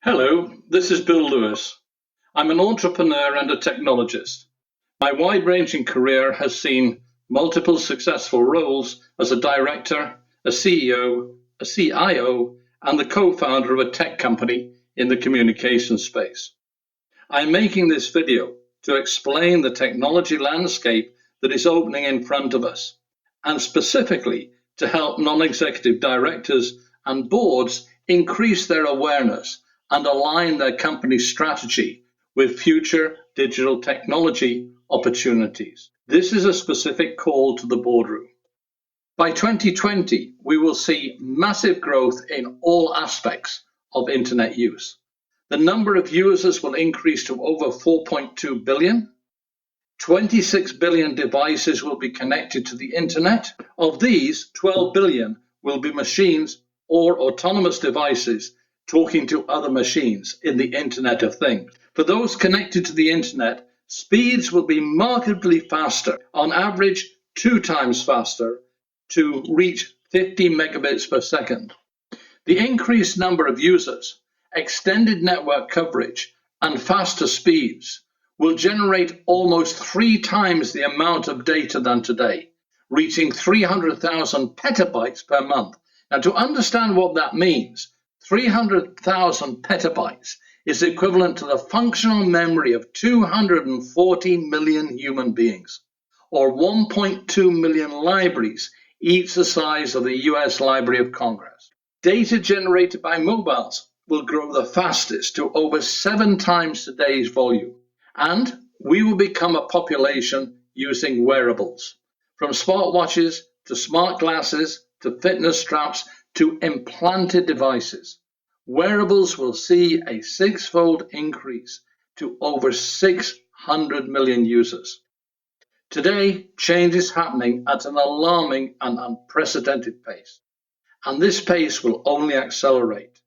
Hello, this is Bill Lewis. I'm an entrepreneur and a technologist. My wide-ranging career has seen multiple successful roles as a director, a CEO, a CIO, and the co-founder of a tech company in the communications space. I'm making this video to explain the technology landscape that is opening in front of us, and specifically to help non-executive directors and boards increase their awareness and align their company's strategy with future digital technology opportunities. This is a specific call to the boardroom. By 2020, we will see massive growth in all aspects of internet use. The number of users will increase to over 4.2 billion. 26 billion devices will be connected to the internet. Of these, 12 billion will be machines or autonomous devices talking to other machines in the Internet of Things. For those connected to the internet, speeds will be markedly faster, on average 2 times faster, to reach 50 megabits per second. The increased number of users, extended network coverage, and faster speeds will generate almost 3 times the amount of data than today, reaching 300,000 petabytes per month. Now, to understand what that means, 300,000 petabytes is equivalent to the functional memory of 240 million human beings, or 1.2 million libraries, each the size of the US Library of Congress. Data generated by mobiles will grow the fastest to over 7 times today's volume, and we will become a population using wearables, from smartwatches to smart glasses to fitness straps to implanted devices. Wearables will see a 6-fold increase to over 600 million users. Today, change is happening at an alarming and unprecedented pace, and this pace will only accelerate.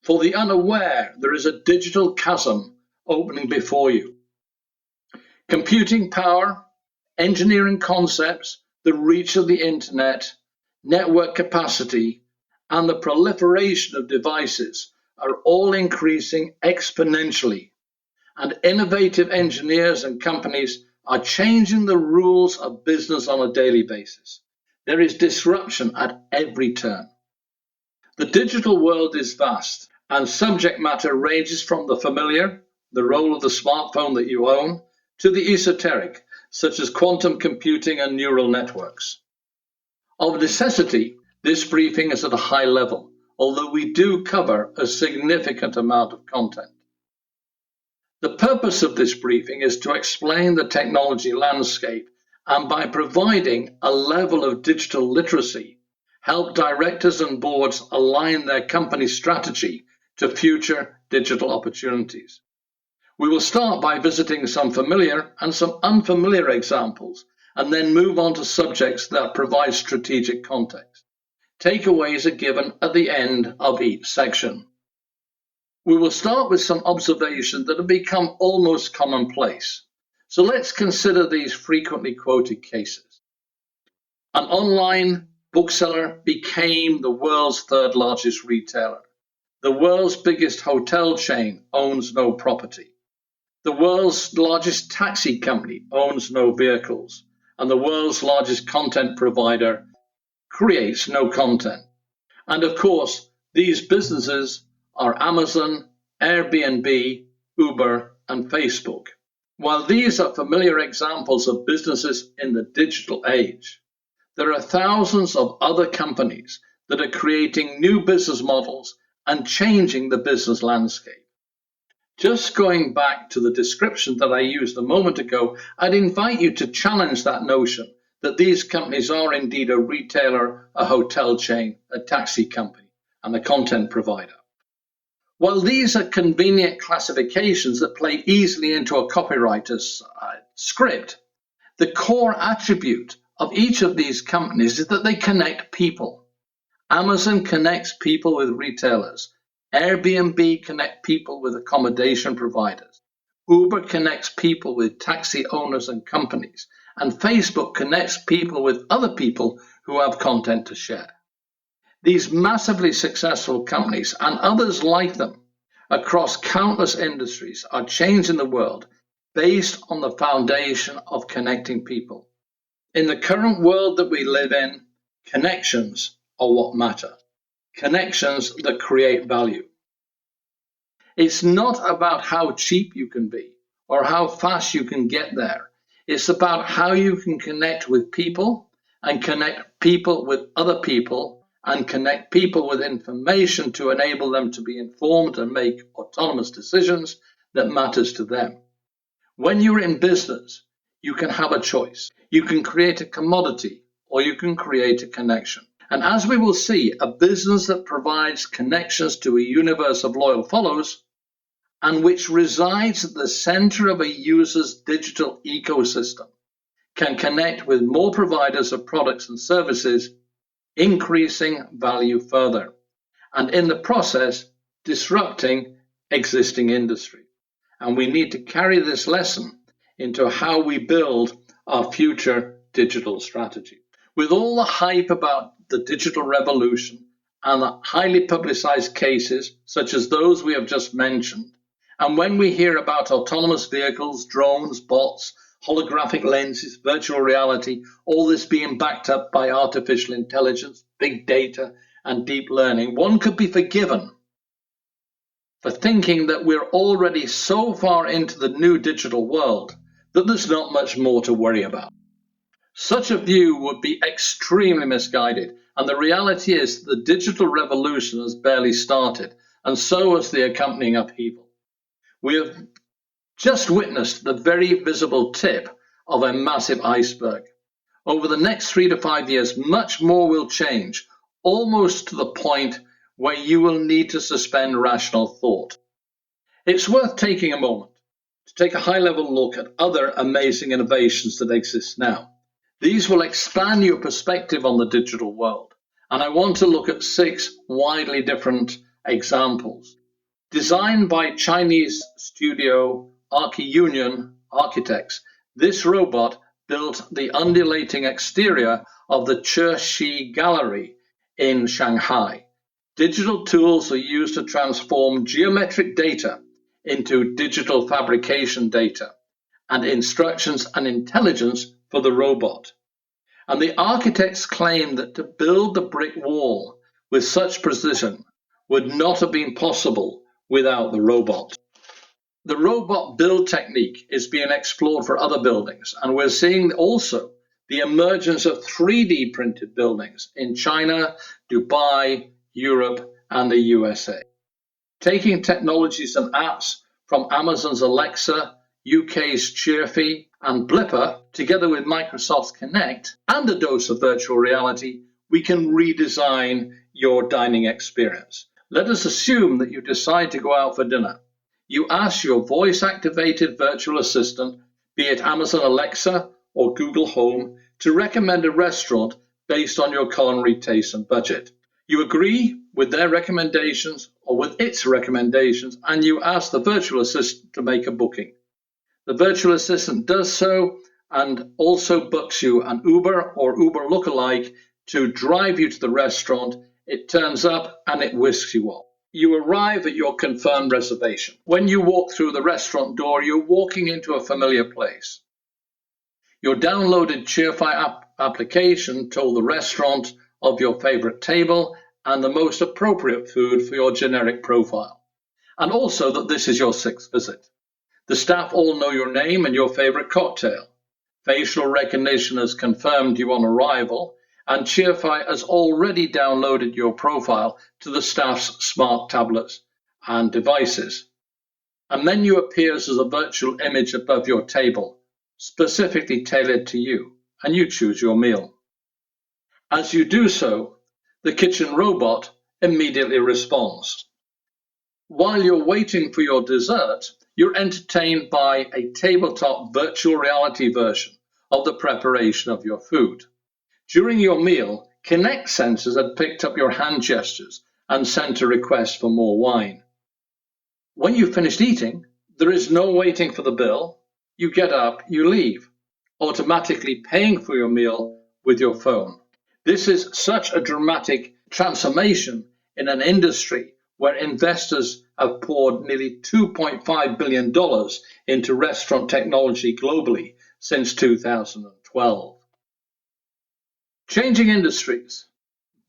For the unaware, there is a digital chasm opening before you. Computing power, engineering concepts, the reach of the internet, network capacity, and the proliferation of devices are all increasing exponentially, and innovative engineers and companies are changing the rules of business on a daily basis. There is disruption at every turn. The digital world is vast, and subject matter ranges from the familiar, the role of the smartphone that you own, to the esoteric, such as quantum computing and neural networks. Of necessity, this briefing is at a high level, although we do cover a significant amount of content. The purpose of this briefing is to explain the technology landscape, and by providing a level of digital literacy, help directors and boards align their company strategy to future digital opportunities. We will start by visiting some familiar and some unfamiliar examples, and then move on to subjects that provide strategic context. Takeaways are given at the end of each section. We will start with some observations that have become almost commonplace. So let's consider these frequently quoted cases. An online bookseller became the world's 3rd largest retailer. The world's biggest hotel chain owns no property. The world's largest taxi company owns no vehicles. And the world's largest content provider creates no content. And of course, these businesses are Amazon, Airbnb, Uber, and Facebook. While these are familiar examples of businesses in the digital age, there are thousands of other companies that are creating new business models and changing the business landscape. Just going back to the description that I used a moment ago, I'd invite you to challenge that notion that these companies are indeed a retailer, a hotel chain, a taxi company, and a content provider. While these are convenient classifications that play easily into a copywriter's script, the core attribute of each of these companies is that they connect people. Amazon connects people with retailers. Airbnb connect people with accommodation providers. Uber connects people with taxi owners and companies. And Facebook connects people with other people who have content to share. These massively successful companies and others like them across countless industries are changing the world based on the foundation of connecting people. In the current world that we live in, connections are what matter. Connections that create value. It's not about how cheap you can be or how fast you can get there. It's about how you can connect with people and connect people with other people and connect people with information to enable them to be informed and make autonomous decisions that matters to them. When you're in business, you can have a choice. You can create a commodity or you can create a connection. And as we will see, a business that provides connections to a universe of loyal followers and which resides at the center of a user's digital ecosystem can connect with more providers of products and services, increasing value further, and in the process, disrupting existing industry. And we need to carry this lesson into how we build our future digital strategy. With all the hype about the digital revolution and the highly publicized cases, such as those we have just mentioned, and when we hear about autonomous vehicles, drones, bots, holographic lenses, virtual reality, all this being backed up by artificial intelligence, big data, and deep learning, one could be forgiven for thinking that we're already so far into the new digital world that there's not much more to worry about. Such a view would be extremely misguided, and the reality is the digital revolution has barely started, and so has the accompanying upheaval. We have just witnessed the very visible tip of a massive iceberg. Over the next 3 to 5 years, much more will change, almost to the point where you will need to suspend rational thought. It's worth taking a moment to take a high-level look at other amazing innovations that exist now. These will expand your perspective on the digital world, and I want to look at 6 widely different examples. Designed by Chinese studio Archi-Union Architects, this robot built the undulating exterior of the Chexi Gallery in Shanghai. Digital tools are used to transform geometric data into digital fabrication data and instructions and intelligence for the robot. And the architects claim that to build the brick wall with such precision would not have been possible without the robot. The robot build technique is being explored for other buildings, and we're seeing also the emergence of 3D printed buildings in China, Dubai, Europe, and the USA. Taking technologies and apps from Amazon's Alexa, UK's Cheerfy, and Blipper, together with Microsoft's Kinect, and a dose of virtual reality, we can redesign your dining experience. Let us assume that you decide to go out for dinner. You ask your voice-activated virtual assistant, be it Amazon Alexa or Google Home, to recommend a restaurant based on your culinary taste and budget. You agree with their recommendations or with its recommendations, and you ask the virtual assistant to make a booking. The virtual assistant does so and also books you an Uber or Uber lookalike to drive you to the restaurant. It turns up and it whisks you off. You arrive at your confirmed reservation. When you walk through the restaurant door, you're walking into a familiar place. Your downloaded Cheerfy application told the restaurant of your favorite table and the most appropriate food for your generic profile, and also that this is your 6th visit. The staff all know your name and your favorite cocktail. Facial recognition has confirmed you on arrival, and Cheerfy has already downloaded your profile to the staff's smart tablets and devices. A menu appears as a virtual image above your table, specifically tailored to you, and you choose your meal. As you do so, the kitchen robot immediately responds. While you're waiting for your dessert, you're entertained by a tabletop virtual reality version of the preparation of your food. During your meal, Kinect sensors had picked up your hand gestures and sent a request for more wine. When you've finished eating, there is no waiting for the bill. You get up, you leave, automatically paying for your meal with your phone. This is such a dramatic transformation in an industry where investors have poured nearly $2.5 billion into restaurant technology globally since 2012. Changing industries.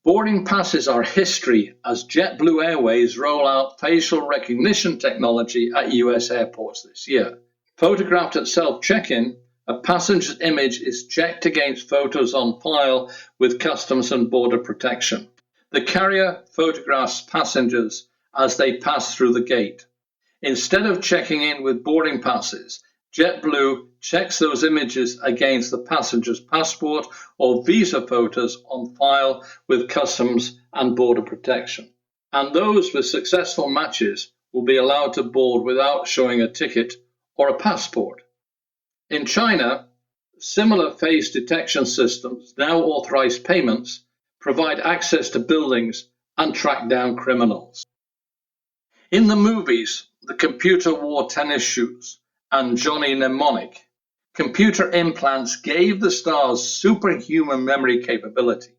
Boarding passes are history as JetBlue Airways roll out facial recognition technology at US airports this year. Photographed at self-check-in, a passenger's image is checked against photos on file with Customs and Border Protection. The carrier photographs passengers as they pass through the gate. Instead of checking in with boarding passes, JetBlue checks those images against the passenger's passport or visa photos on file with Customs and Border Protection. And those with successful matches will be allowed to board without showing a ticket or a passport. In China, similar face detection systems, now authorize payments, provide access to buildings and track down criminals. In the movies, The Computer Wore Tennis Shoes and Johnny Mnemonic, computer implants gave the stars superhuman memory capability.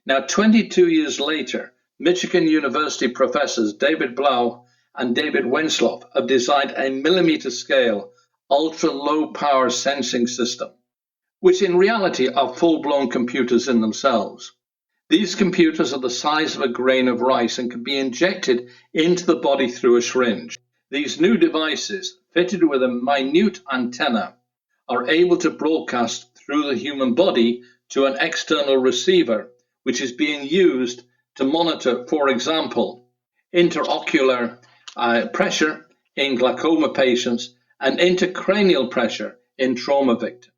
Now, 22 years later, Michigan University professors David Blau and David Wensloff have designed a millimeter-scale, ultra-low power sensing system, which in reality are full-blown computers in themselves. These computers are the size of a grain of rice and can be injected into the body through a syringe. These new devices, fitted with a minute antenna, are able to broadcast through the human body to an external receiver, which is being used to monitor, for example, intraocular pressure in glaucoma patients and intracranial pressure in trauma victims.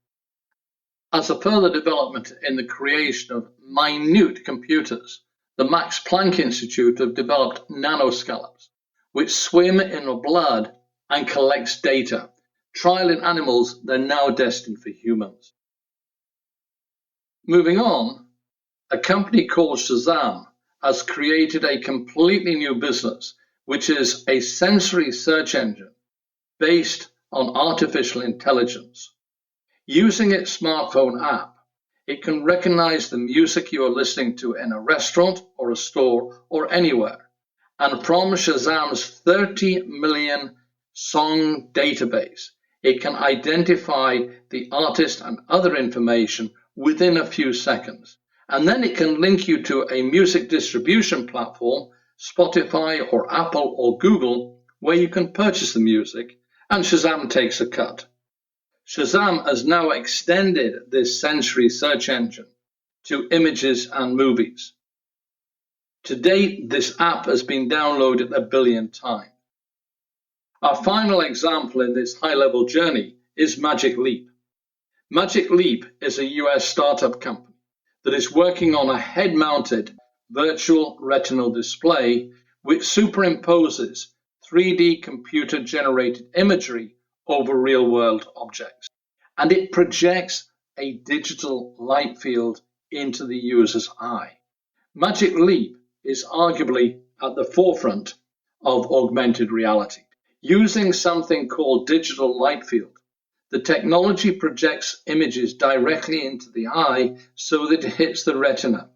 As a further development in the creation of minute computers, the Max Planck Institute have developed nanoscallops, which swim in the blood and collects data. Trial in animals, they're now destined for humans. Moving on, a company called Shazam has created a completely new business, which is a sensory search engine based on artificial intelligence. Using its smartphone app, it can recognize the music you are listening to in a restaurant or a store or anywhere. And from Shazam's 30 million song database, it can identify the artist and other information within a few seconds. And then it can link you to a music distribution platform, Spotify or Apple or Google, where you can purchase the music, and Shazam takes a cut. Shazam has now extended this sensory search engine to images and movies. To date, this app has been downloaded 1 billion times. Our final example in this high-level journey is Magic Leap. Magic Leap is a US startup company that is working on a head-mounted virtual retinal display which superimposes 3D computer-generated imagery over real-world objects. And it projects a digital light field into the user's eye. Magic Leap is arguably at the forefront of augmented reality. Using something called digital light field, the technology projects images directly into the eye so that it hits the retina.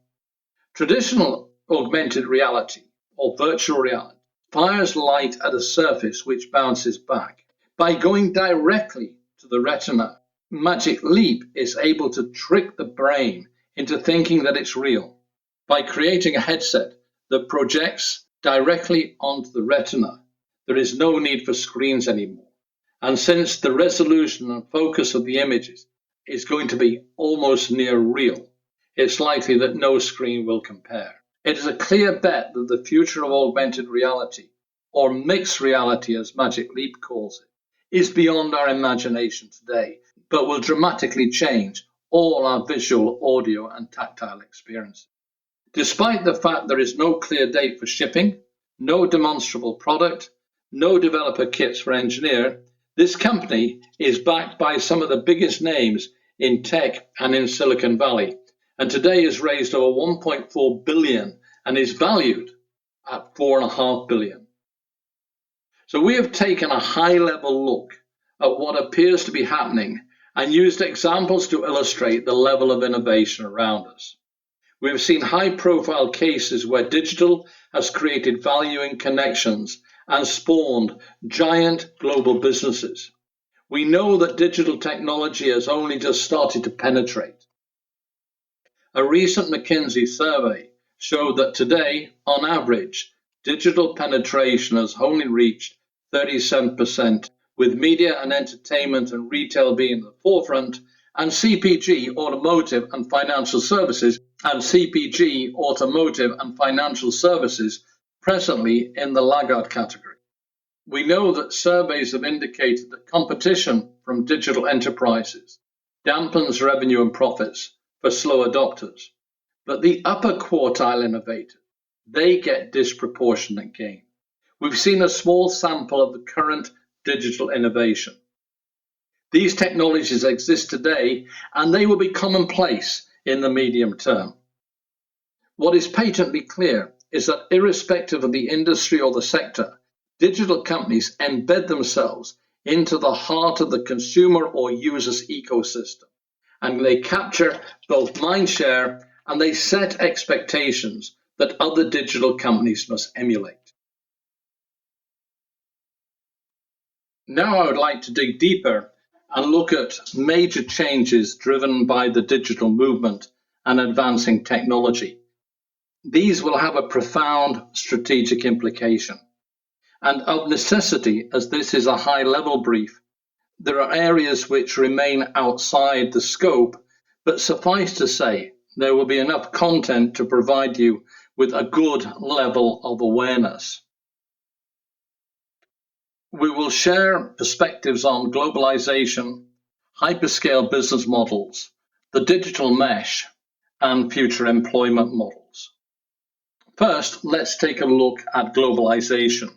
Traditional augmented reality, or virtual reality, fires light at a surface which bounces back. By going directly to the retina, Magic Leap is able to trick the brain into thinking that it's real. By creating a headset that projects directly onto the retina, there is no need for screens anymore. And since the resolution and focus of the images is going to be almost near real, it's likely that no screen will compare. It is a clear bet that the future of augmented reality, or mixed reality as Magic Leap calls it, is beyond our imagination today, but will dramatically change all our visual, audio, and tactile experiences. Despite the fact there is no clear date for shipping, no demonstrable product, no developer kits for engineer, this company is backed by some of the biggest names in tech and in Silicon Valley, and today has raised over 1.4 billion and is valued at 4.5 billion. So we have taken a high-level look at what appears to be happening and used examples to illustrate the level of innovation around us. We have seen high-profile cases where digital has created value in connections and spawned giant global businesses. We know that digital technology has only just started to penetrate. A recent McKinsey survey showed that today, on average, digital penetration has only reached 37%, with media and entertainment and retail being the forefront, and CPG, automotive and financial services, presently in the laggard category. We know that surveys have indicated that competition from digital enterprises dampens revenue and profits for slow adopters, but the upper quartile innovators, they get disproportionate gain. We've seen a small sample of the current digital innovation. These technologies exist today, and they will be commonplace in the medium term. What is patently clear is that irrespective of the industry or the sector, digital companies embed themselves into the heart of the consumer or user's ecosystem, and they capture both mind share and they set expectations that other digital companies must emulate. Now I would like to dig deeper and look at major changes driven by the digital movement and advancing technology. These will have a profound strategic implication. And of necessity, as this is a high-level brief, there are areas which remain outside the scope, but suffice to say, there will be enough content to provide you with a good level of awareness. We will share perspectives on globalization, hyperscale business models, the digital mesh, and future employment models. First, let's take a look at globalization.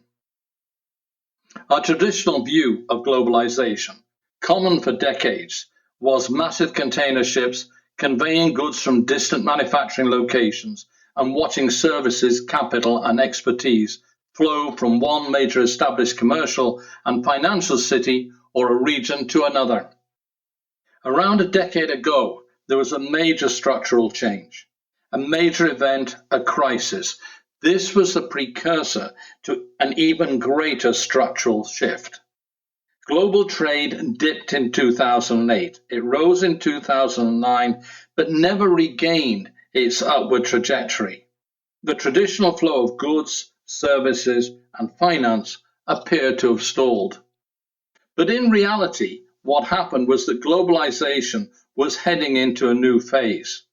Our traditional view of globalization, common for decades, was massive container ships conveying goods from distant manufacturing locations and watching services, capital, and expertise flow from one major established commercial and financial city or a region to another. Around a decade ago, there was a major structural change, a major event, a crisis. This was the precursor to an even greater structural shift. Global trade dipped in 2008. It rose in 2009, but never regained its upward trajectory. The traditional flow of goods, services, and finance appeared to have stalled. But in reality, what happened was that globalization was heading into a new phase.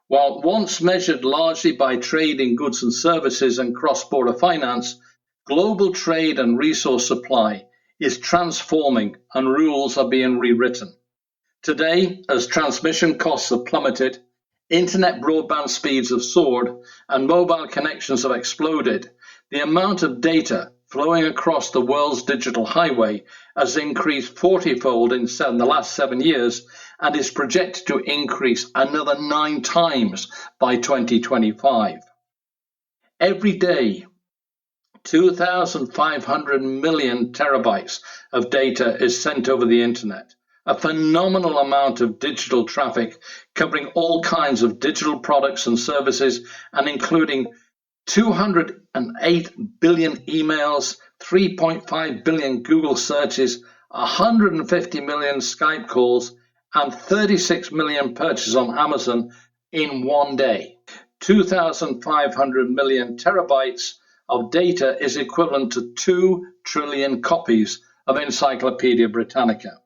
While once measured largely by trade in goods and services and cross-border finance, global trade and resource supply is transforming and rules are being rewritten. Today, as transmission costs have plummeted, internet broadband speeds have soared, and mobile connections have exploded, the amount of data flowing across the world's digital highway has increased 40-fold in the last 7 years and is projected to increase another 9 times by 2025. Every day, 2,500 million terabytes of data is sent over the internet, a phenomenal amount of digital traffic covering all kinds of digital products and services and including 208 billion emails, 3.5 billion Google searches, 150 million Skype calls, and 36 million purchases on Amazon in one day. 2,500 million terabytes of data is equivalent to 2 trillion copies of Encyclopedia Britannica.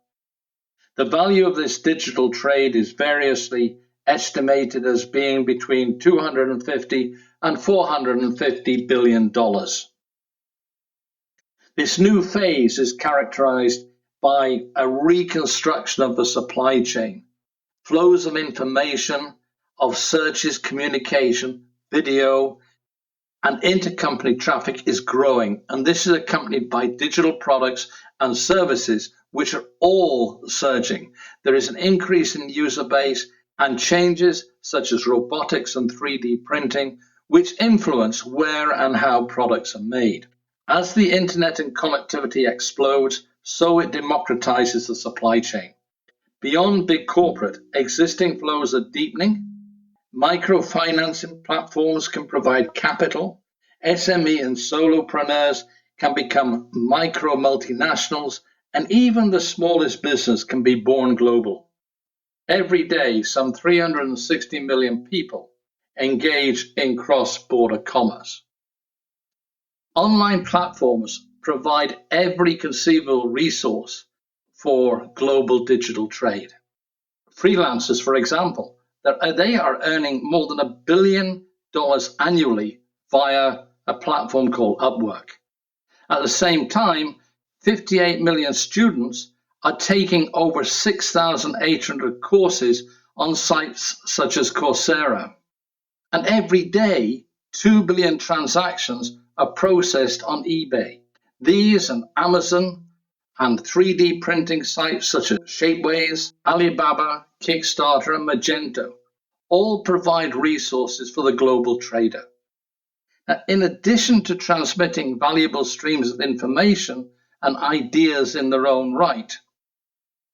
The value of this digital trade is variously estimated as being between $250 and $450 billion. This new phase is characterized by a reconstruction of the supply chain. Flows of information, of searches, communication, video, and intercompany traffic is growing, and this is accompanied by digital products and services which are all surging. There is an increase in user base and changes such as robotics and 3D printing, which influence where and how products are made. As the internet and connectivity explodes, so it democratizes the supply chain. Beyond big corporate, existing flows are deepening. Microfinancing platforms can provide capital. SME and solopreneurs can become micro multinationals, and even the smallest business can be born global. Every day, some 360 million people engage in cross-border commerce. Online platforms provide every conceivable resource for global digital trade. Freelancers, for example, they are earning more than $1 billion annually via a platform called Upwork. At the same time, 58 million students are taking over 6,800 courses on sites such as Coursera. And every day, 2 billion transactions are processed on eBay. These and Amazon and 3D printing sites such as Shapeways, Alibaba, Kickstarter, and Magento all provide resources for the global trader. Now, in addition to transmitting valuable streams of information and ideas in their own right,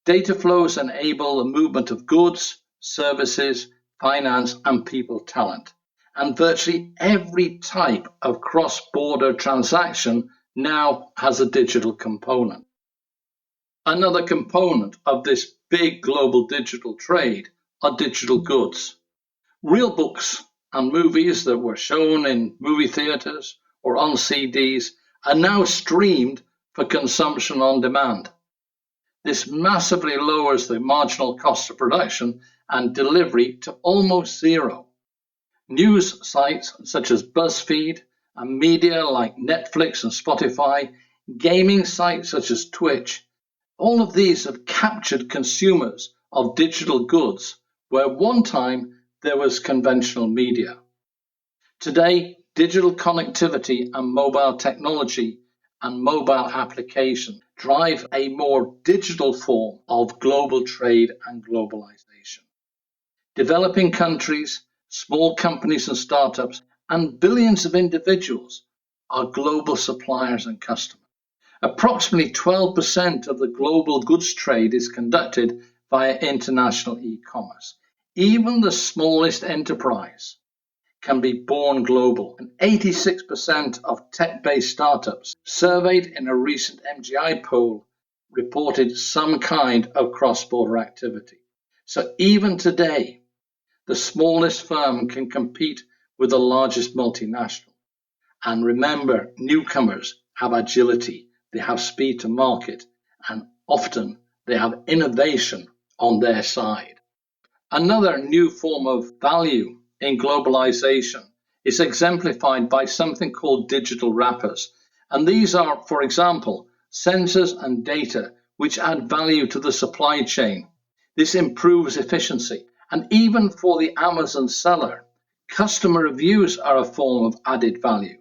data flows enable the movement of goods, services, finance, and people talent. And virtually every type of cross-border transaction now has a digital component. Another component of this big global digital trade are digital goods. Real books and movies that were shown in movie theaters or on CDs are now streamed for consumption on demand. This massively lowers the marginal cost of production and delivery to almost zero. News sites such as BuzzFeed and media like Netflix and Spotify, gaming sites such as Twitch, all of these have captured consumers of digital goods where one time there was conventional media. Today, digital connectivity and mobile technology and mobile application drive a more digital form of global trade and globalization. Developing countries, small companies and startups, and billions of individuals are global suppliers and customers. Approximately 12% of the global goods trade is conducted via international e-commerce. Even the smallest enterprise can be born global. And 86% of tech-based startups surveyed in a recent MGI poll reported some kind of cross-border activity. So even today, the smallest firm can compete with the largest multinational. And remember, newcomers have agility, they have speed to market, and often they have innovation on their side. Another new form of value in globalization is exemplified by something called digital wrappers. And these are, for example, sensors and data which add value to the supply chain. This improves efficiency. And even for the Amazon seller, customer reviews are a form of added value.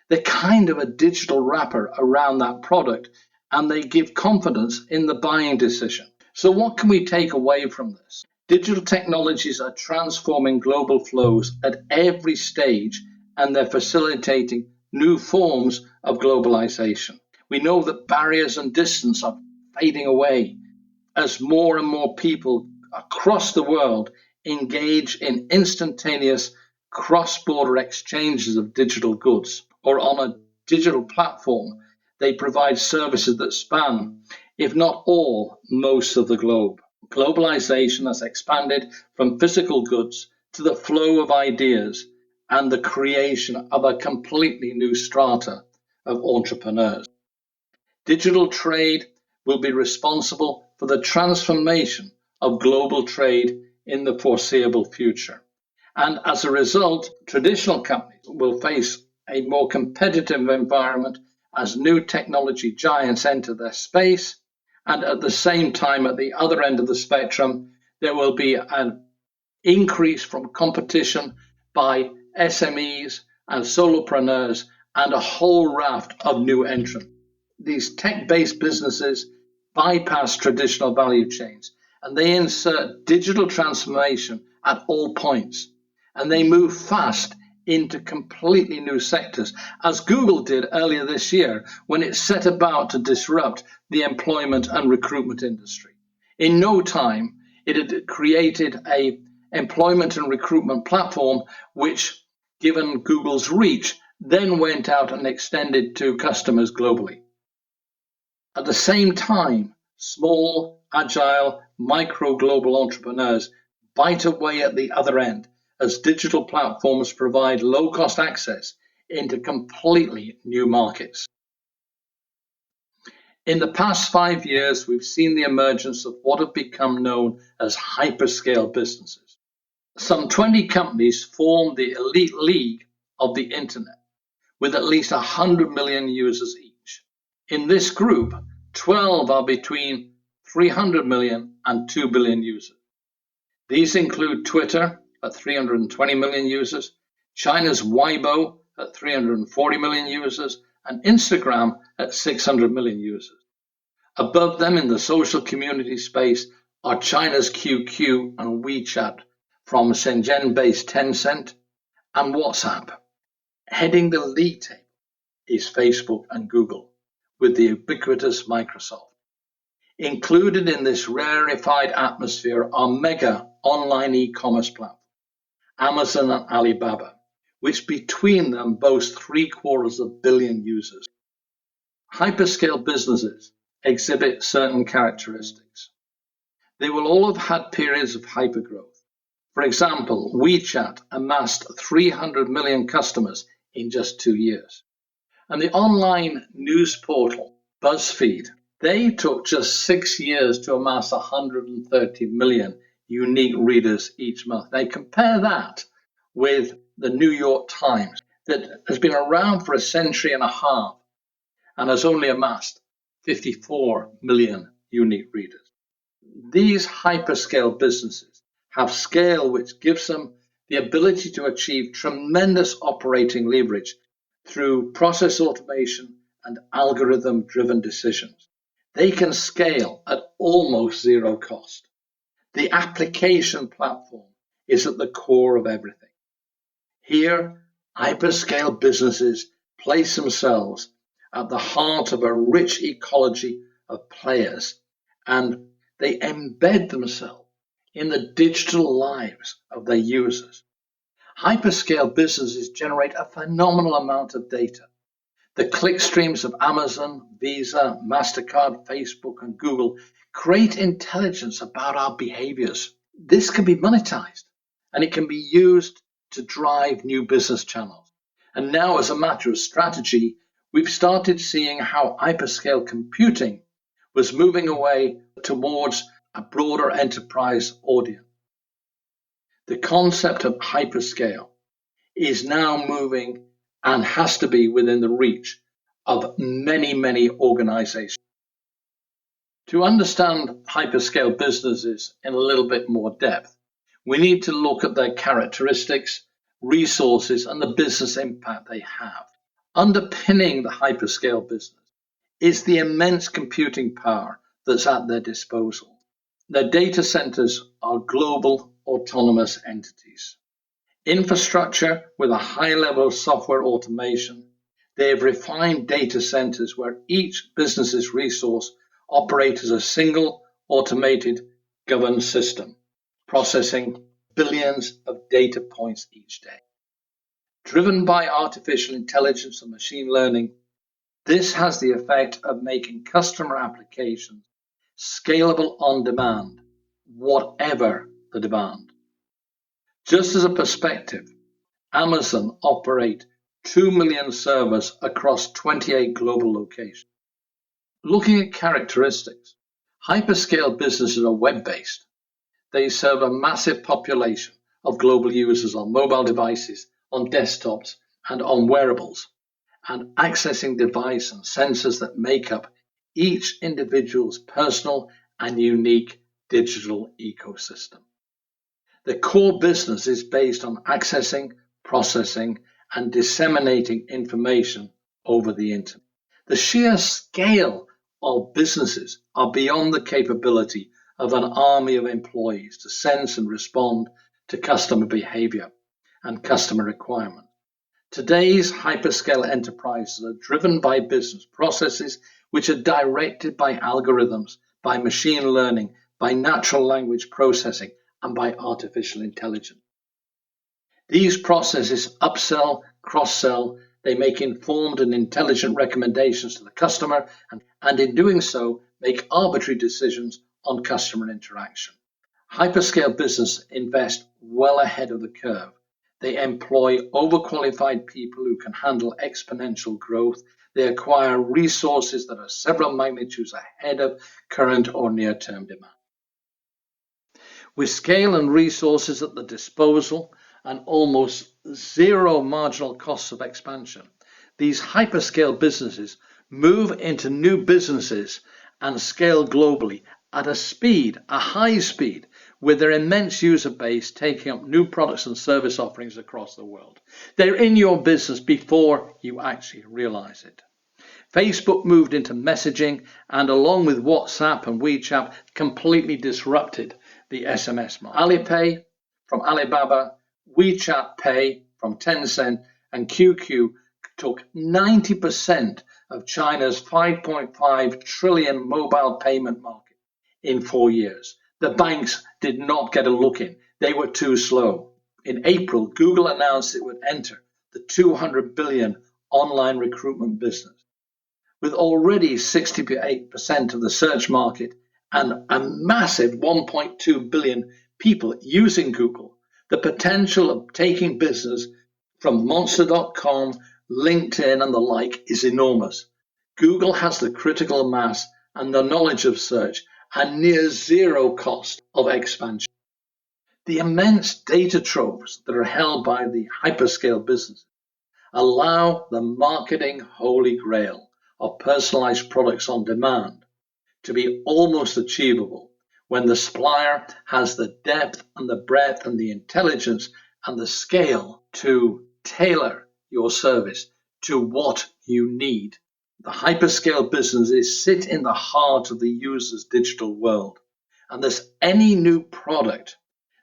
They're kind of a digital wrapper around that product, and they give confidence in the buying decision. So what can we take away from this? Digital technologies are transforming global flows at every stage, and they're facilitating new forms of globalization. We know that barriers and distance are fading away as more and more people across the world engage in instantaneous cross-border exchanges of digital goods, or on a digital platform. They provide services that span, if not all, most of the globe. Globalization has expanded from physical goods to the flow of ideas and the creation of a completely new strata of entrepreneurs. Digital trade will be responsible for the transformation of global trade in the foreseeable future. And as a result, traditional companies will face a more competitive environment as new technology giants enter their space. And at the same time, at the other end of the spectrum, there will be an increase from competition by SMEs and solopreneurs and a whole raft of new entrants. These tech-based businesses bypass traditional value chains, and they insert digital transformation at all points, and they move fast into completely new sectors, as Google did earlier this year when it set about to disrupt the employment and recruitment industry. In no time, it had created an employment and recruitment platform which, given Google's reach, then went out and extended to customers globally. At the same time, small, agile, micro-global entrepreneurs bite away at the other end as digital platforms provide low-cost access into completely new markets. In the past 5 years, we've seen the emergence of what have become known as hyperscale businesses. Some 20 companies form the elite league of the internet, with at least 100 million users each. In this group, 12 are between 300 million and 2 billion users. These include Twitter at 320 million users, China's Weibo at 340 million users, and Instagram at 600 million users. Above them in the social community space are China's QQ and WeChat from Shenzhen-based Tencent and WhatsApp. Heading the league table is Facebook and Google, with the ubiquitous Microsoft. Included in this rarefied atmosphere are mega online e-commerce platforms, Amazon and Alibaba, which between them boast 750 million users. Hyperscale businesses exhibit certain characteristics. They will all have had periods of hypergrowth. For example, WeChat amassed 300 million customers in just 2 years. And the online news portal, BuzzFeed, they took just 6 years to amass 130 million unique readers each month. Now compare that with the New York Times that has been around for a century and a half and has only amassed 54 million unique readers. These hyperscale businesses have scale which gives them the ability to achieve tremendous operating leverage through process automation and algorithm-driven decisions. They can scale at almost zero cost. The application platform is at the core of everything. Here, hyperscale businesses place themselves at the heart of a rich ecology of players, and they embed themselves in the digital lives of their users. Hyperscale businesses generate a phenomenal amount of data. The click streams of Amazon, Visa, Mastercard, Facebook, and Google create intelligence about our behaviors. This can be monetized, and it can be used to drive new business channels. And now, as a matter of strategy, we've started seeing how hyperscale computing was moving away towards a broader enterprise audience. The concept of hyperscale is now moving and has to be within the reach of many, many organizations. To understand hyperscale businesses in a little bit more depth, we need to look at their characteristics, resources, and the business impact they have. Underpinning the hyperscale business is the immense computing power that's at their disposal. Their data centers are global autonomous entities. Infrastructure with a high level of software automation, they have refined data centers where each business's resource operates as a single automated governed system, processing billions of data points each day. Driven by artificial intelligence and machine learning, this has the effect of making customer applications scalable on demand, whatever the demand. Just as a perspective, Amazon operate 2 million servers across 28 global locations. Looking at characteristics, hyperscale businesses are web-based. They serve a massive population of global users on mobile devices, on desktops, and on wearables, and accessing devices and sensors that make up each individual's personal and unique digital ecosystem. The core business is based on accessing, processing, and disseminating information over the internet. The sheer scale of businesses are beyond the capability of an army of employees to sense and respond to customer behavior and customer requirements. Today's hyperscale enterprises are driven by business processes which are directed by algorithms, by machine learning, by natural language processing, and by artificial intelligence. These processes upsell, cross-sell, They make informed and intelligent recommendations to the customer, and in doing so, make arbitrary decisions on customer interaction. Hyperscale business invest well ahead of the curve. They employ overqualified people who can handle exponential growth. They acquire resources that are several magnitudes ahead of current or near-term demand. With scale and resources at the disposal and almost zero marginal costs of expansion, these hyperscale businesses move into new businesses and scale globally at a high speed, with their immense user base taking up new products and service offerings across the world. They're in your business before you actually realize it. Facebook moved into messaging and, along with WhatsApp and WeChat, completely disrupted the SMS market. Alipay from Alibaba, WeChat Pay from Tencent, and QQ took 90% of China's 5.5 trillion mobile payment market in 4 years. The banks did not get a look in. They were too slow. In April, Google announced it would enter the 200 billion online recruitment business. With already 68% of the search market and a massive 1.2 billion people using Google, the potential of taking business from Monster.com, LinkedIn, and the like is enormous. Google has the critical mass and the knowledge of search and near zero cost of expansion. The immense data troves that are held by the hyperscale businesses allow the marketing holy grail of personalized products on demand to be almost achievable when the supplier has the depth and the breadth and the intelligence and the scale to tailor your service to what you need. The hyperscale businesses sit in the heart of the user's digital world, and thus any new product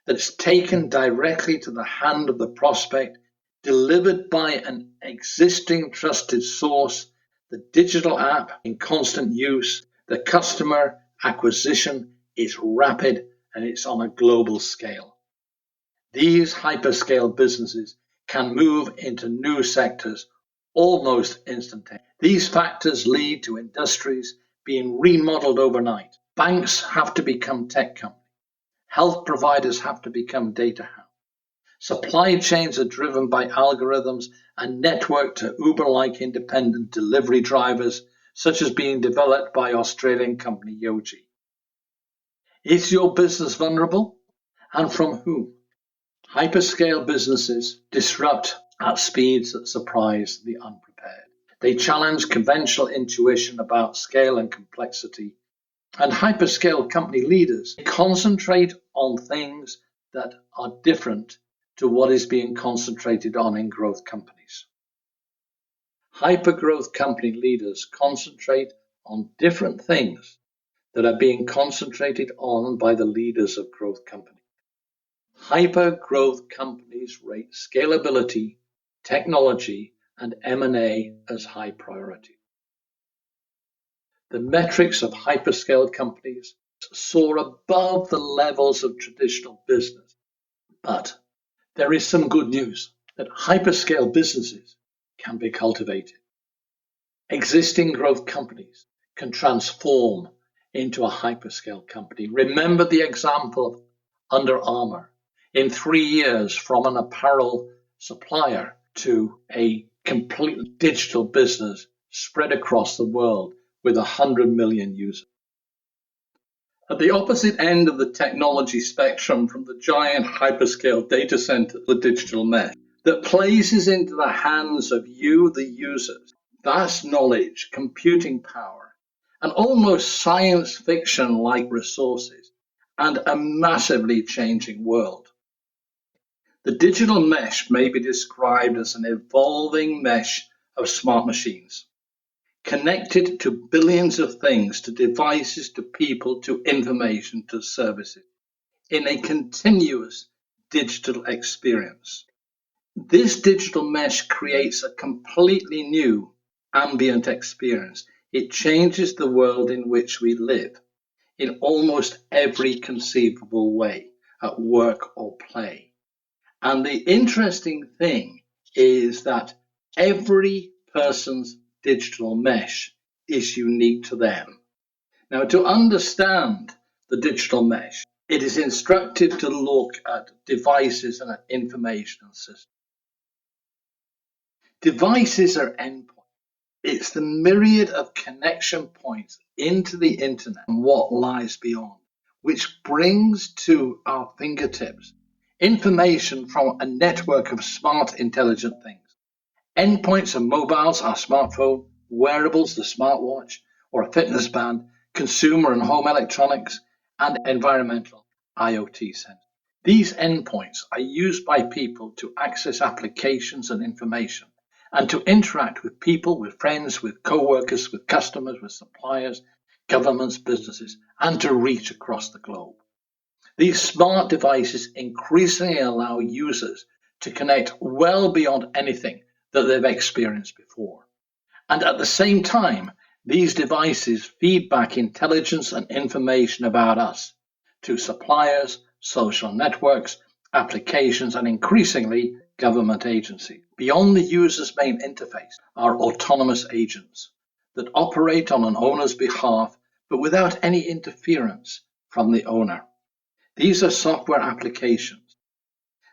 that's taken directly to the hand of the prospect, delivered by an existing trusted source, the digital app in constant use, the customer acquisition is rapid and it's on a global scale. These hyperscale businesses can move into new sectors almost instantaneously. These factors lead to industries being remodeled overnight. Banks have to become tech companies. Health providers have to become data houses. Supply chains are driven by algorithms and networked to Uber-like independent delivery drivers, such as being developed by Australian company Yogi. Is your business vulnerable? And from whom? Hyperscale businesses disrupt at speeds that surprise the unprepared. They challenge conventional intuition about scale and complexity. And hyperscale company leaders concentrate on things that are different to what is being concentrated on in growth companies. Hypergrowth company leaders concentrate on different things that are being concentrated on by the leaders of growth companies. Hypergrowth companies rate scalability, technology, and M&A as high priority. The metrics of hyperscale companies soar above the levels of traditional business. But there is some good news that hyperscale businesses can be cultivated. Existing growth companies can transform into a hyperscale company. Remember the example of Under Armour. In 3 years, from an apparel supplier to a completely digital business spread across the world with 100 million users. At the opposite end of the technology spectrum from the giant hyperscale data center, the digital mesh, that places into the hands of you, the users, vast knowledge, computing power, and almost science fiction-like resources, and a massively changing world. The digital mesh may be described as an evolving mesh of smart machines, connected to billions of things, to devices, to people, to information, to services, in a continuous digital experience. This digital mesh creates a completely new ambient experience. It changes the world in which we live in almost every conceivable way, at work or play. And the interesting thing is that Every person's digital mesh is unique to them. Now, to understand the digital mesh, it is instructive to look at devices and at information systems. Devices are endpoints. It's the myriad of connection points into the internet and what lies beyond, which brings to our fingertips information from a network of smart, intelligent things. Endpoints are mobiles, our smartphone, wearables, the smartwatch, or a fitness band, consumer and home electronics, and environmental IoT sensors. These endpoints are used by people to access applications and information and to interact with people, with friends, with co-workers, with customers, with suppliers, governments, businesses, and to reach across the globe. These smart devices increasingly allow users to connect well beyond anything that they've experienced before. And at the same time, these devices feed back intelligence and information about us to suppliers, social networks, applications, and increasingly government agencies. Beyond the user's main interface are autonomous agents that operate on an owner's behalf but without any interference from the owner. These are software applications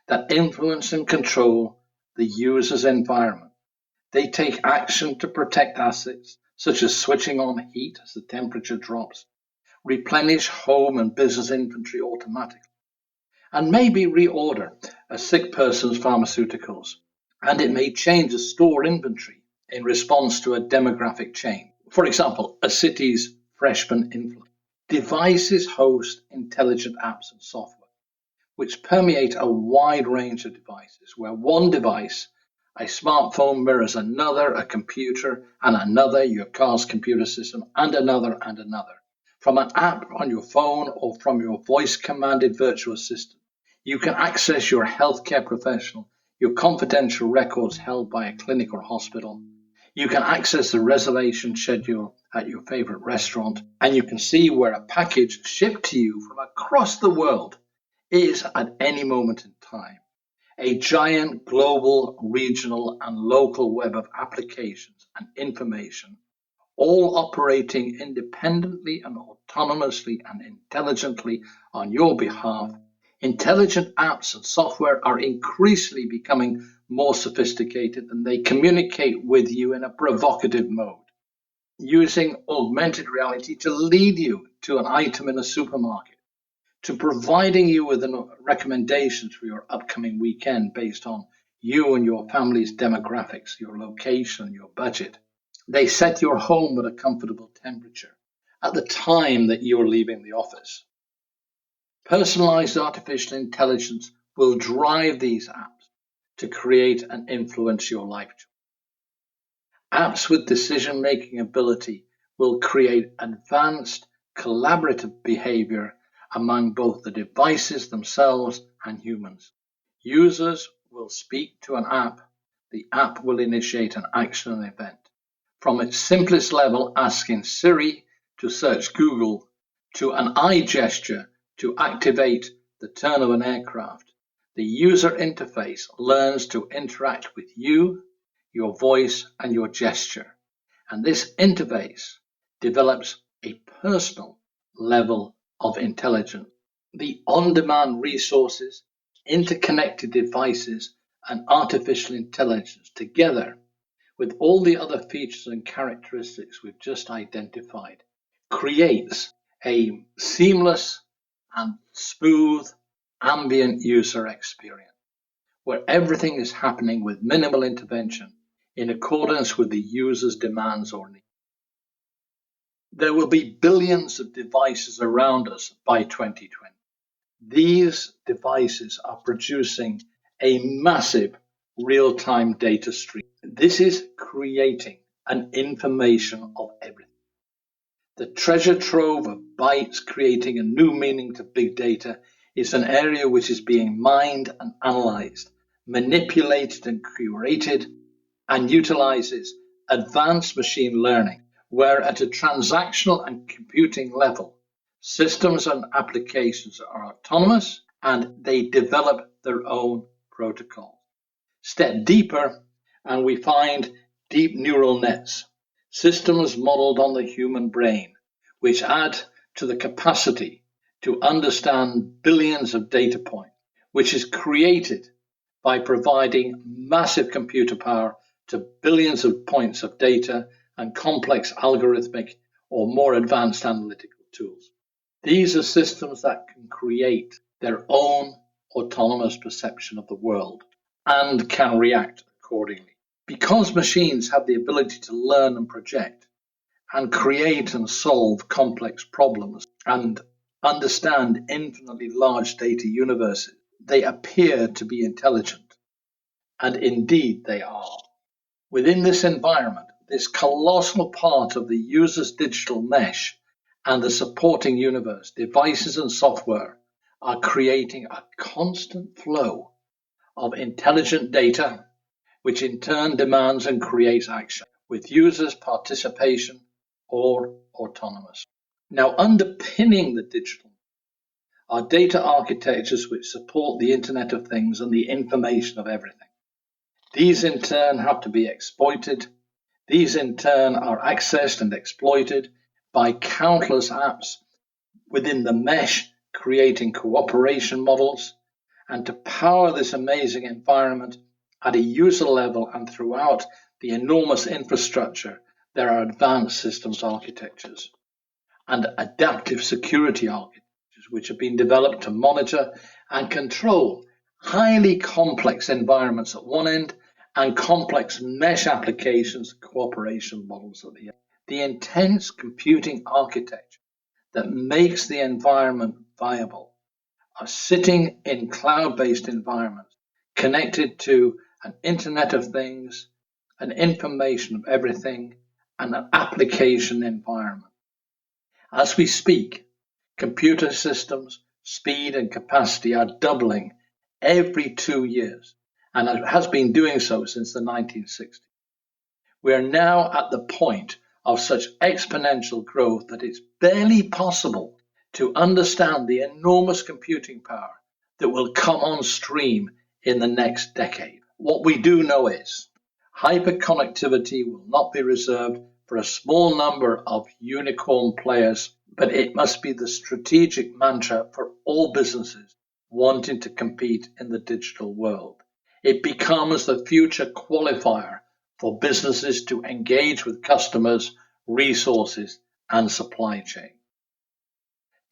that influence and control the user's environment. They take action to protect assets, such as switching on heat as the temperature drops, replenish home and business inventory automatically, and maybe reorder a sick person's pharmaceuticals. And it may change the store inventory in response to a demographic change. For example, a city's freshman influx. Devices host intelligent apps and software, which permeate a wide range of devices, where one device, a smartphone, mirrors another, a computer, and another, your car's computer system, and another, and another. From an app on your phone or from your voice-commanded virtual assistant, you can access your healthcare professional, your confidential records held by a clinic or hospital. You can access the reservation schedule at your favorite restaurant, and you can see where a package shipped to you from across the world is at any moment in time. A giant global, regional, and local web of applications and information, all operating independently and autonomously and intelligently on your behalf. Intelligent apps and software are increasingly becoming more sophisticated, and they communicate with you in a provocative mode, using augmented reality to lead you to an item in a supermarket, to providing you with recommendations for your upcoming weekend based on you and your family's demographics, your location, your budget. They set your home at a comfortable temperature at the time that you're leaving the office. Personalized artificial intelligence will drive these apps to create and influence your life. Apps with decision-making ability will create advanced collaborative behavior among both the devices themselves and humans. Users will speak to an app. The app will initiate an action and event. From its simplest level, asking Siri to search Google, to an eye gesture to activate the turn of an aircraft, the user interface learns to interact with you, your voice, and your gesture. And this interface develops a personal level of intelligence. The on-demand resources, interconnected devices, and artificial intelligence together with all the other features and characteristics we've just identified creates a seamless and smooth ambient user experience where everything is happening with minimal intervention in accordance with the user's demands or needs. There will be billions of devices around us by 2020. These devices are producing a massive real-time data stream. This is creating an information of everything. The treasure trove of bytes creating a new meaning to big data is an area which is being mined and analyzed, manipulated and curated, and utilizes advanced machine learning, where at a transactional and computing level, systems and applications are autonomous and they develop their own protocol. Step deeper, and we find deep neural nets, systems modeled on the human brain, which add to the capacity to understand billions of data points, which is created by providing massive computer power to billions of points of data and complex algorithmic or more advanced analytical tools. These are systems that can create their own autonomous perception of the world and can react accordingly. Because machines have the ability to learn and project and create and solve complex problems and understand infinitely large data universes, they appear to be intelligent, and indeed they are. Within this environment, this colossal part of the user's digital mesh and the supporting universe, devices and software, are creating a constant flow of intelligent data, which in turn demands and creates action, with users' participation or autonomous. Now, underpinning the digital are data architectures which support the Internet of Things and the information of everything. These in turn have to be exploited. These in turn are accessed and exploited by countless apps within the mesh, creating cooperation models. And to power this amazing environment at a user level and throughout the enormous infrastructure, there are advanced systems architectures and adaptive security architectures which have been developed to monitor and control highly complex environments at one end and complex mesh applications cooperation models at the other. The intense computing architecture that makes the environment viable are sitting in cloud-based environments connected to an Internet of Things, an information of everything, and an application environment. As we speak, computer systems, speed and capacity are doubling every 2 years, and it has been doing so since the 1960s. We are now at the point of such exponential growth that it's barely possible to understand the enormous computing power that will come on stream in the next decade. What we do know is hyperconnectivity will not be reserved for a small number of unicorn players, but it must be the strategic mantra for all businesses wanting to compete in the digital world. It becomes the future qualifier for businesses to engage with customers, resources, and supply chain.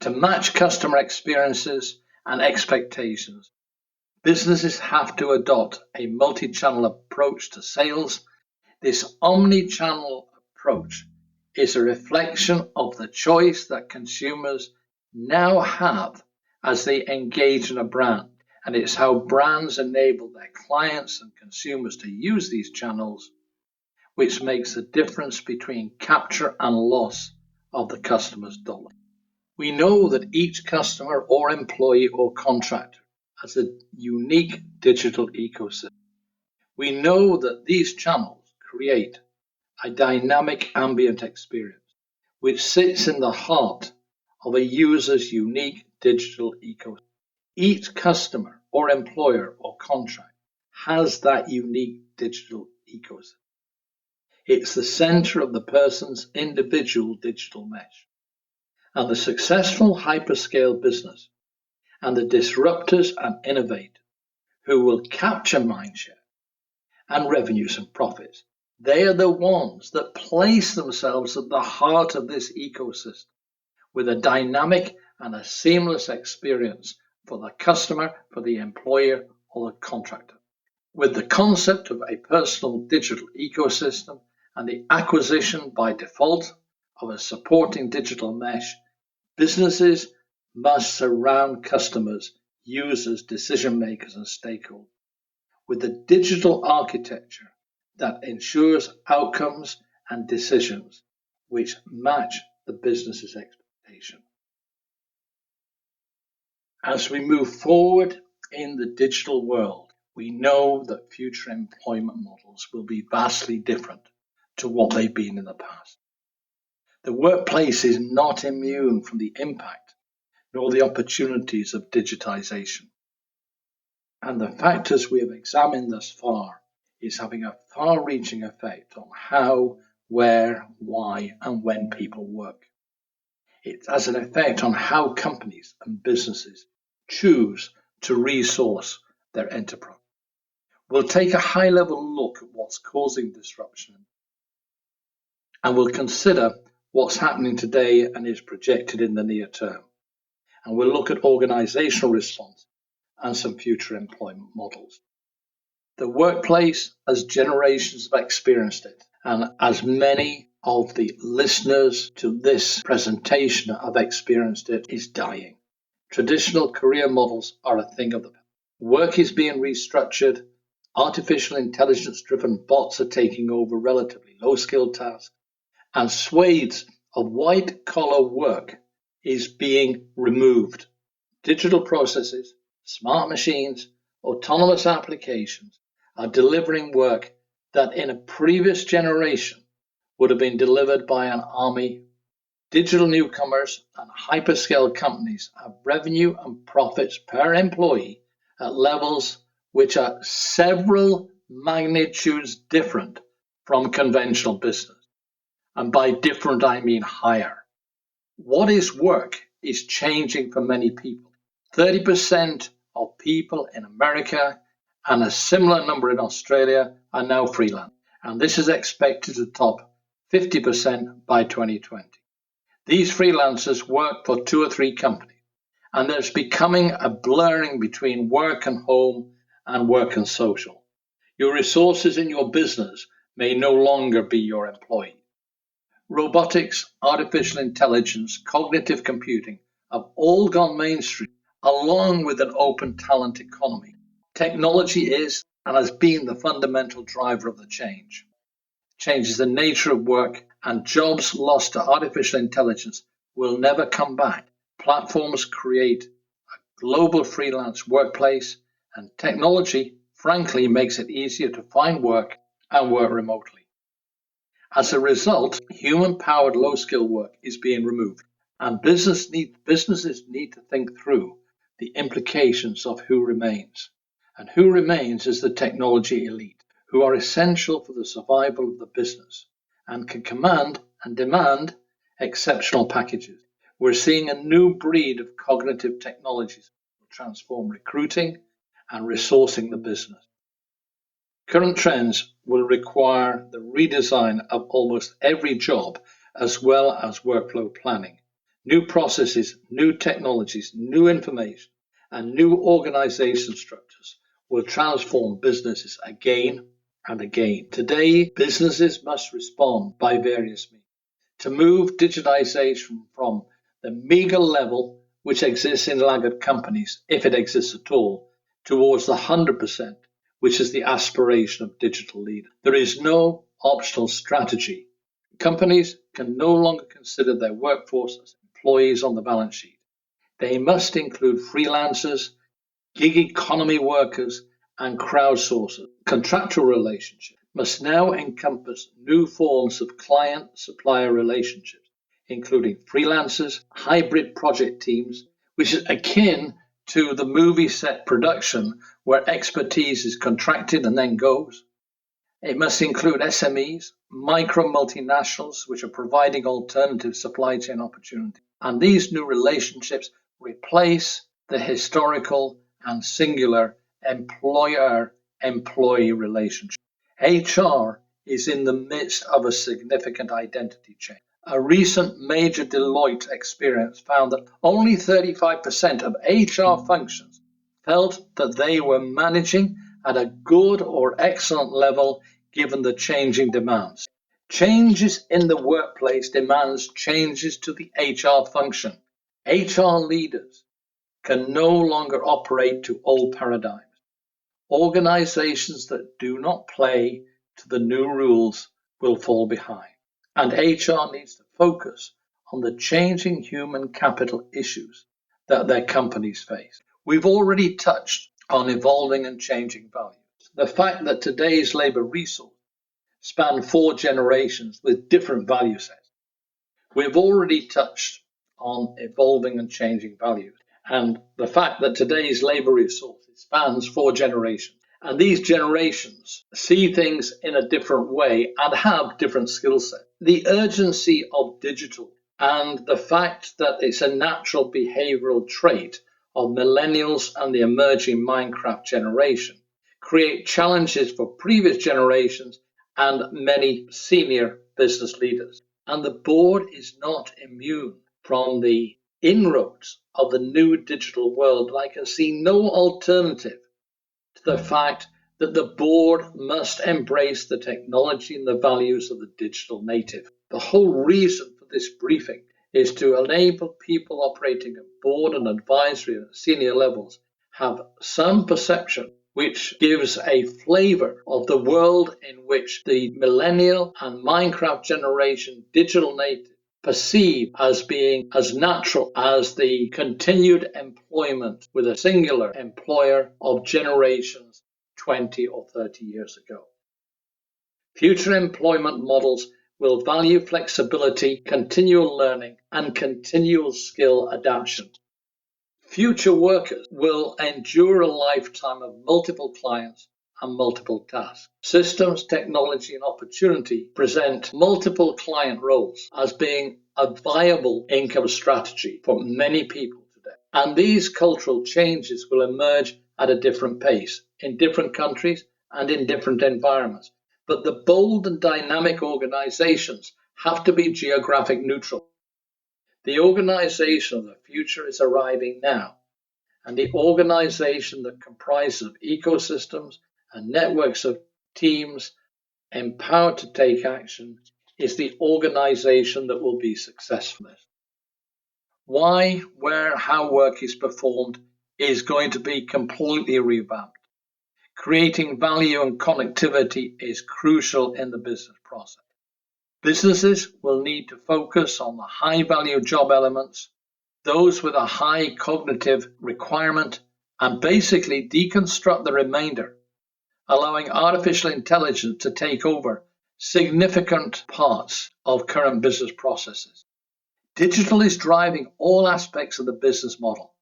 To match customer experiences and expectations, businesses have to adopt a multi-channel approach to sales. This omni-channel approach is a reflection of the choice that consumers now have as they engage in a brand, and it's how brands enable their clients and consumers to use these channels which makes the difference between capture and loss of the customer's dollar. We know that each customer or employee or contractor has a unique digital ecosystem. We know that these channels create a dynamic ambient experience which sits in the heart of a user's unique digital ecosystem. Each customer or employer or contract has that unique digital ecosystem. It's the center of the person's individual digital mesh. And the successful hyperscale business and the disruptors and innovators who will capture mindshare and revenues and profits, they are the ones that place themselves at the heart of this ecosystem with a dynamic and a seamless experience for the customer, for the employer, or the contractor. With the concept of a personal digital ecosystem and the acquisition by default of a supporting digital mesh, businesses must surround customers, users, decision makers, and stakeholders with a digital architecture that ensures outcomes and decisions which match the business's expectation. As we move forward in the digital world, we know that future employment models will be vastly different to what they've been in the past. The workplace is not immune from the impact nor the opportunities of digitization. And the factors we have examined thus far is having a far-reaching effect on how, where, why, and when people work. It has an effect on how companies and businesses choose to resource their enterprise. We'll take a high-level look at what's causing disruption, and we'll consider what's happening today and is projected in the near term. And we'll look at organizational response and some future employment models. The workplace, as generations have experienced it, and as many of the listeners to this presentation have experienced it, is dying. Traditional career models are a thing of the past. Work is being restructured. Artificial intelligence-driven bots are taking over relatively low-skilled tasks, and swathes of white-collar work is being removed. Digital processes, smart machines, autonomous applications are delivering work that in a previous generation would have been delivered by an army. Digital newcomers and hyperscale companies have revenue and profits per employee at levels which are several magnitudes different from conventional business. And by different, I mean higher. What is work is changing for many people. 30% of people in America and a similar number in Australia are now freelance, and this is expected to top 50% by 2020. These freelancers work for 2 or 3 companies, and there's becoming a blurring between work and home and work and social. Your resources in your business may no longer be your employee. Robotics, artificial intelligence, cognitive computing have all gone mainstream, along with an open talent economy. Technology is and has been the fundamental driver of the change. It changes the nature of work, and jobs lost to artificial intelligence will never come back. Platforms create a global freelance workplace, and technology, frankly, makes it easier to find work and work remotely. As a result, human-powered low-skill work is being removed, and businesses need to think through the implications of who remains. And who remains is the technology elite, who are essential for the survival of the business and can command and demand exceptional packages. We're seeing a new breed of cognitive technologies that will transform recruiting and resourcing the business. Current trends will require the redesign of almost every job, as well as workflow planning. New processes, new technologies, new information, and new organization structures will transform businesses again and again. Today, businesses must respond by various means to move digitization from the meager level which exists in laggard companies, if it exists at all, towards the 100%, which is the aspiration of digital leaders. There is no optional strategy. Companies can no longer consider their workforce as employees on the balance sheet. They must include freelancers, gig economy workers, and crowdsourcers. Contractual relationships must now encompass new forms of client-supplier relationships, including freelancers, hybrid project teams, which is akin to the movie set production where expertise is contracted and then goes. It must include SMEs, micro multinationals, which are providing alternative supply chain opportunities. And these new relationships replace the historical and singular employer-employee relationship. HR is in the midst of a significant identity change. A recent major Deloitte experience found that only 35% of HR functions felt that they were managing at a good or excellent level given the changing demands. Changes in the workplace demands changes to the HR function. HR leaders can no longer operate to old paradigms. Organizations that do not play to the new rules will fall behind. And HR needs to focus on the changing human capital issues that their companies face. We've already touched on evolving and changing values. The fact that today's labor resources span 4 generations with different value sets. We've already touched on evolving and changing values. And the fact that today's labor resources spans 4 generations. And these generations see things in a different way and have different skill sets. The urgency of digital and the fact that it's a natural behavioral trait of millennials and the emerging Minecraft generation create challenges for previous generations and many senior business leaders. And the board is not immune from the inroads of the new digital world. I can see no alternative to the fact that the board must embrace the technology and the values of the digital native. The whole reason for this briefing is to enable people operating at board and advisory at senior levels have some perception which gives a flavor of the world in which the millennial and Minecraft generation digital native perceive as being as natural as the continued employment with a singular employer of generations 20 or 30 years ago. Future employment models will value flexibility, continual learning, and continual skill adaptation. Future workers will endure a lifetime of multiple clients and multiple tasks. Systems, technology, and opportunity present multiple client roles as being a viable income strategy for many people today. And these cultural changes will emerge at a different pace in different countries and in different environments. But the bold and dynamic organizations have to be geographic neutral. The organization of the future is arriving now, and the organization that comprises of ecosystems and networks of teams empowered to take action is the organization that will be successful. Why, where, how work is performed is going to be completely revamped. Creating value and connectivity is crucial in the business process. Businesses will need to focus on the high-value job elements, those with a high cognitive requirement, and basically deconstruct the remainder, allowing artificial intelligence to take over significant parts of current business processes. Digital is driving all aspects of the business model,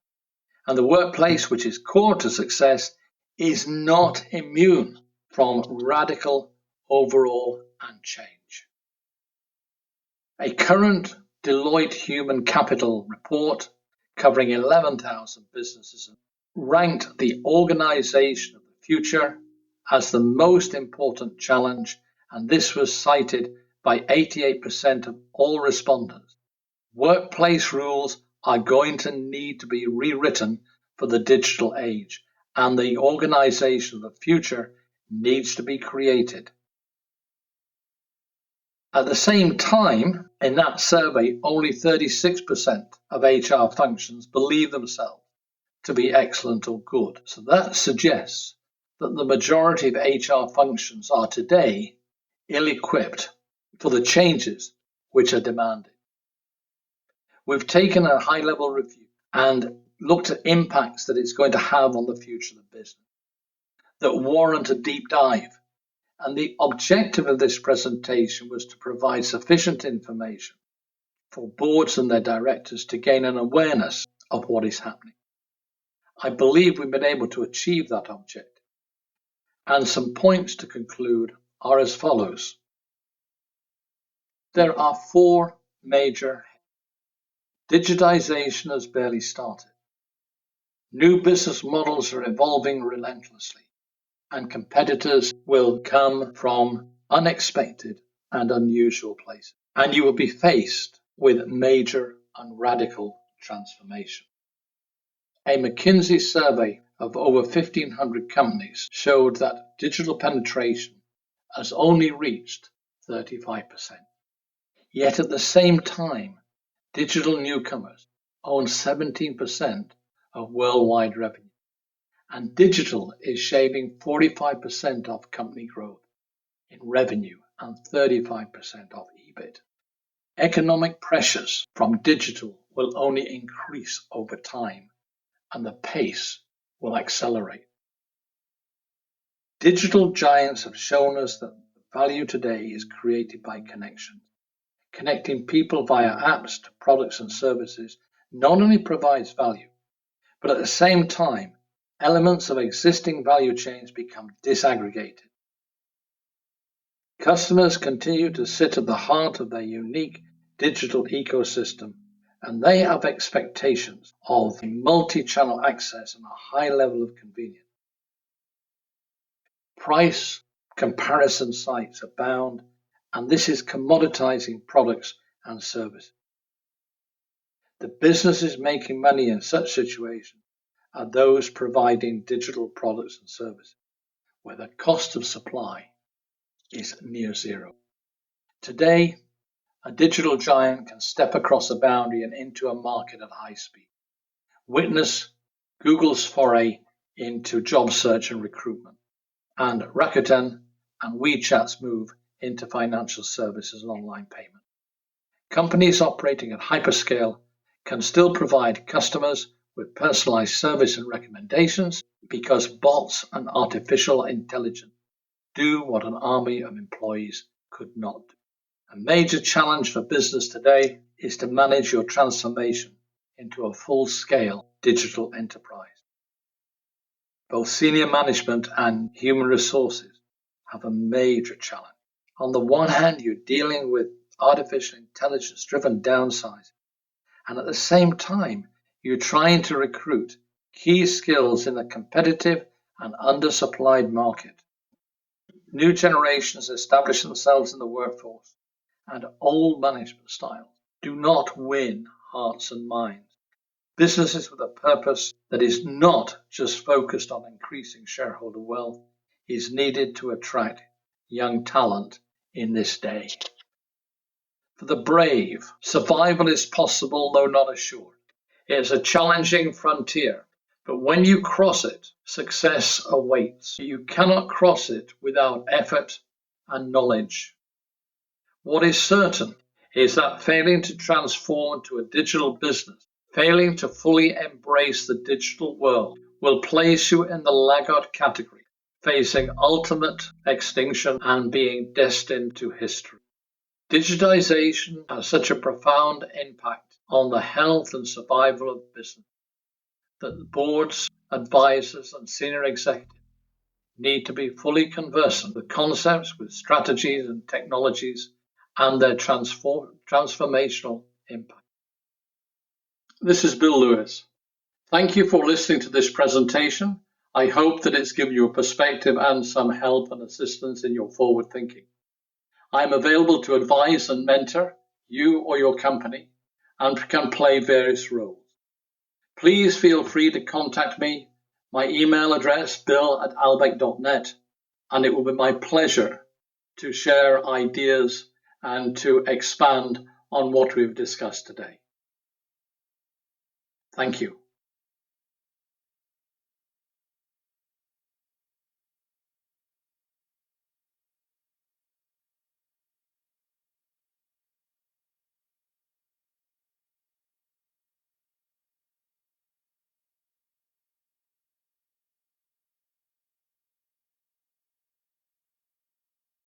and the workplace, which is core to success, is not immune from radical overhaul and change. A current Deloitte Human Capital report covering 11,000 businesses ranked the organization of the future as the most important challenge, and this was cited by 88% of all respondents. Workplace rules are going to need to be rewritten for the digital age, and the organization of the future needs to be created. At the same time, in that survey, only 36% of HR functions believe themselves to be excellent or good. So that suggests that the majority of HR functions are today ill-equipped for the changes which are demanded. We've taken a high-level review and looked at impacts that it's going to have on the future of the business that warrant a deep dive. And the objective of this presentation was to provide sufficient information for boards and their directors to gain an awareness of what is happening. I believe we've been able to achieve that objective. And some points to conclude are as follows. There are four major. Digitization has barely started. New business models are evolving relentlessly, and competitors will come from unexpected and unusual places. And you will be faced with major and radical transformation. A McKinsey survey of over 1,500 companies showed that digital penetration has only reached 35%. Yet at the same time, digital newcomers own 17% of worldwide revenue. And digital is shaving 45% of company growth in revenue and 35% of EBIT. Economic pressures from digital will only increase over time, and the pace will accelerate. Digital giants have shown us that value today is created by connections. Connecting people via apps to products and services not only provides value, but at the same time Elements of existing value chains become disaggregated. Customers continue to sit at the heart of their unique digital ecosystem, and they have expectations of multi-channel access and a high level of convenience. Price comparison sites abound, and this is commoditizing products and services. The businesses making money in such situations are those providing digital products and services, where the cost of supply is near zero. Today, a digital giant can step across a boundary and into a market at high speed. Witness Google's foray into job search and recruitment, and Rakuten and WeChat's move into financial services and online payment. Companies operating at hyperscale can still provide customers with personalized service and recommendations because bots and artificial intelligence do what an army of employees could not do. A major challenge for business today is to manage your transformation into a full-scale digital enterprise. Both senior management and human resources have a major challenge. On the one hand, you're dealing with artificial intelligence-driven downsizing, and at the same time, you're trying to recruit key skills in a competitive and undersupplied market. New generations establish themselves in the workforce, and old management styles do not win hearts and minds. Businesses with a purpose that is not just focused on increasing shareholder wealth is needed to attract young talent in this day. For the brave, survival is possible, though not assured. It is a challenging frontier, but when you cross it, success awaits. You cannot cross it without effort and knowledge. What is certain is that failing to transform to a digital business, failing to fully embrace the digital world, will place you in the laggard category, facing ultimate extinction and being destined to history. Digitization has such a profound impact on the health and survival of business that the boards, advisors, and senior executives need to be fully conversant with concepts, with strategies and technologies, and their transformational impact. This is Bill Lewis. Thank you for listening to this presentation. I hope that it's given you a perspective and some help and assistance in your forward thinking. I'm available to advise and mentor you or your company and can play various roles. Please feel free to contact me. My email address, bill@albec.net, and it will be my pleasure to share ideas and to expand on what we've discussed today. Thank you.